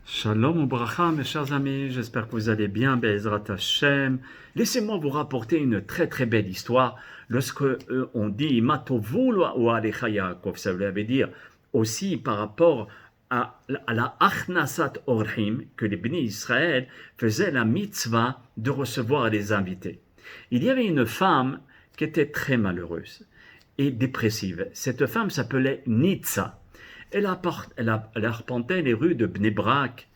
Shalom ou bracha, mes chers amis, j'espère que vous allez bien, Be'ezrat Hashem. Laissez-moi vous rapporter une très très belle histoire. Lorsque on dit Matovul ou Alecha Yaakov, ça veut dire aussi par rapport à la Achnasat Orhim, que les bénis Israël faisaient la mitzvah de recevoir les invités. Il y avait une femme qui était très malheureuse et dépressive. Cette femme s'appelait Nitsa. Elle arpentait les rues de Bnei Brak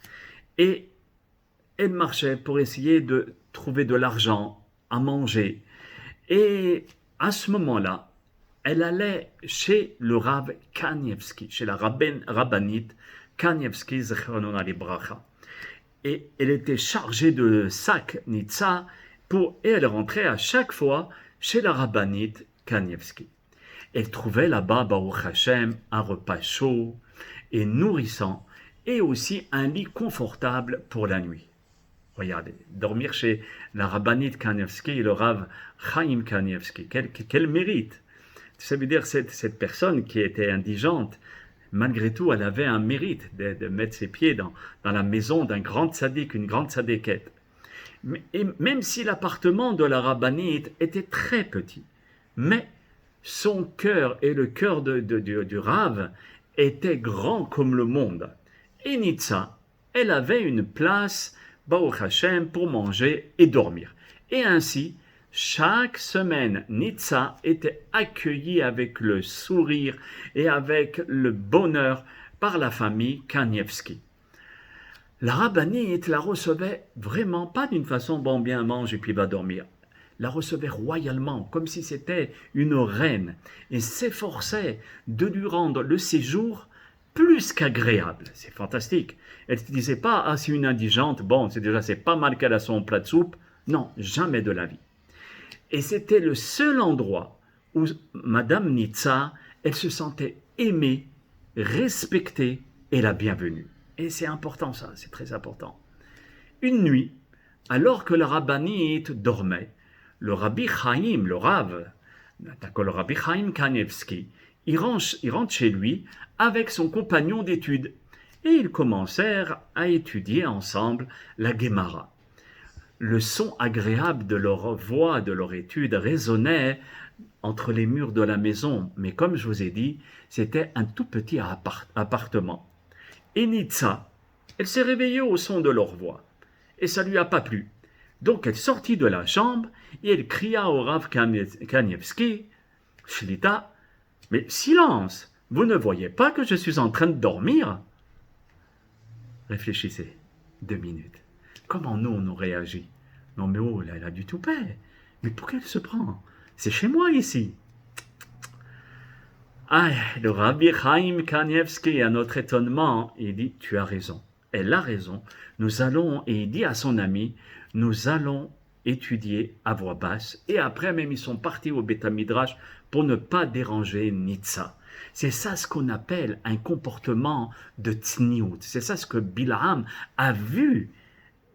et elle marchait pour essayer de trouver de l'argent à manger. Et à ce moment-là, elle allait chez le Rav Kanievski, chez la rabbinite Kanievski Zechronona Libracha. Et elle était chargée de sacs Nitsa et elle rentrait à chaque fois chez la rabbinite Kanievski. Elle trouvait là-bas, Baruch Hashem, un repas chaud et nourrissant et aussi un lit confortable pour la nuit. Regardez, dormir chez la rabbinite Kanievski et le Rav Chaim Kanievski, quel mérite! Ça veut dire cette personne qui était indigente, malgré tout, elle avait un mérite de mettre ses pieds dans la maison d'un grand tzaddik, une grande tzaddikette. Et même si l'appartement de la rabbinite était très petit, mais son cœur et le cœur du Rav étaient grands comme le monde. Et Nitsa, elle avait une place, Baruch Hashem, pour manger et dormir. Et ainsi, chaque semaine, Nitsa était accueillie avec le sourire et avec le bonheur par la famille Kanievski. La rabbinite la recevait vraiment pas d'une façon, bon, bien, mange et puis va dormir. La recevait royalement, comme si c'était une reine, et s'efforçait de lui rendre le séjour plus qu'agréable. C'est fantastique. Elle ne disait pas, ah, c'est une indigente, bon, c'est pas mal qu'elle a son plat de soupe. Non, jamais de la vie. Et c'était le seul endroit où Madame Nitsa, elle se sentait aimée, respectée et la bienvenue. Et c'est important ça, c'est très important. Une nuit, alors que la rabbinite dormait, le Rabbi Chaim, le Rav, le Rabbi Chaim Kanievski, il rentre chez lui avec son compagnon d'études et ils commencèrent à étudier ensemble la Gemara. Le son agréable de leur voix, de leur étude résonnait entre les murs de la maison, mais comme je vous ai dit, c'était un tout petit appartement. Et Nitsa, elle s'est réveillée au son de leur voix et ça lui a pas plu. Donc elle sortit de la chambre et elle cria au Rav Kanievski, Shlita, mais silence, vous ne voyez pas que je suis en train de dormir? Réfléchissez 2 minutes. Comment nous on aurait agi? Non mais oh, là, elle a du toupet. Mais pour qu'elle se prend? C'est chez moi ici. Ah, le Rabbi Chaim Kanievski, à notre étonnement, il dit, tu as raison. Elle a raison. Nous allons, et il dit à son ami, nous allons étudier à voix basse. Et après, même, ils sont partis au Beth Midrash pour ne pas déranger Nitsa. C'est ça ce qu'on appelle un comportement de tzniut. C'est ça ce que Bilham a vu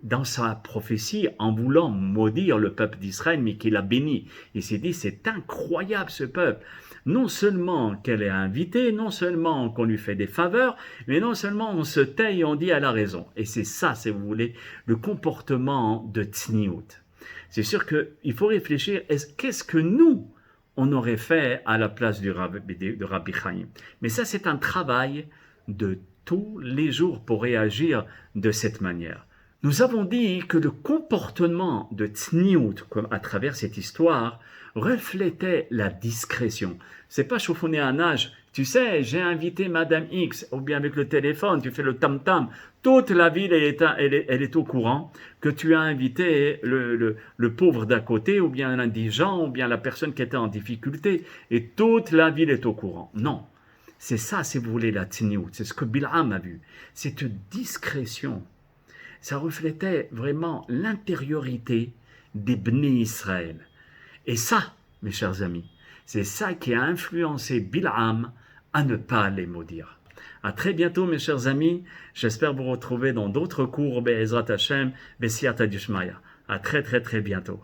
dans sa prophétie en voulant maudire le peuple d'Israël, mais qu'il a béni. Il s'est dit, c'est incroyable ce peuple. Non seulement qu'elle est invitée, non seulement qu'on lui fait des faveurs, mais non seulement on se tait et on dit elle a raison. Et c'est ça, si vous voulez, le comportement de tzniut. C'est sûr qu'il faut réfléchir, qu'est-ce que nous, on aurait fait à la place de Rabbi Chaim? Mais ça, c'est un travail de tous les jours pour réagir de cette manière. Nous avons dit que le comportement de tzniut, comme à travers cette histoire, reflétait la discrétion. C'est pas chauffonner un âge. Tu sais, j'ai invité Madame X, ou bien avec le téléphone, tu fais le tam-tam. Toute la ville, elle est au courant que tu as invité le pauvre d'à côté, ou bien l'indigent, ou bien la personne qui était en difficulté. Et toute la ville est au courant. Non. C'est ça, si vous voulez, la tzniut. C'est ce que Bilham a vu. Cette discrétion. Ça reflétait vraiment l'intériorité des Bnei Israël. Et ça, mes chers amis, c'est ça qui a influencé Bilham à ne pas les maudire. À très bientôt, mes chers amis. J'espère vous retrouver dans d'autres cours, Be'ezrat Hashem, B'siyata Dishmaya. À très, très, très bientôt.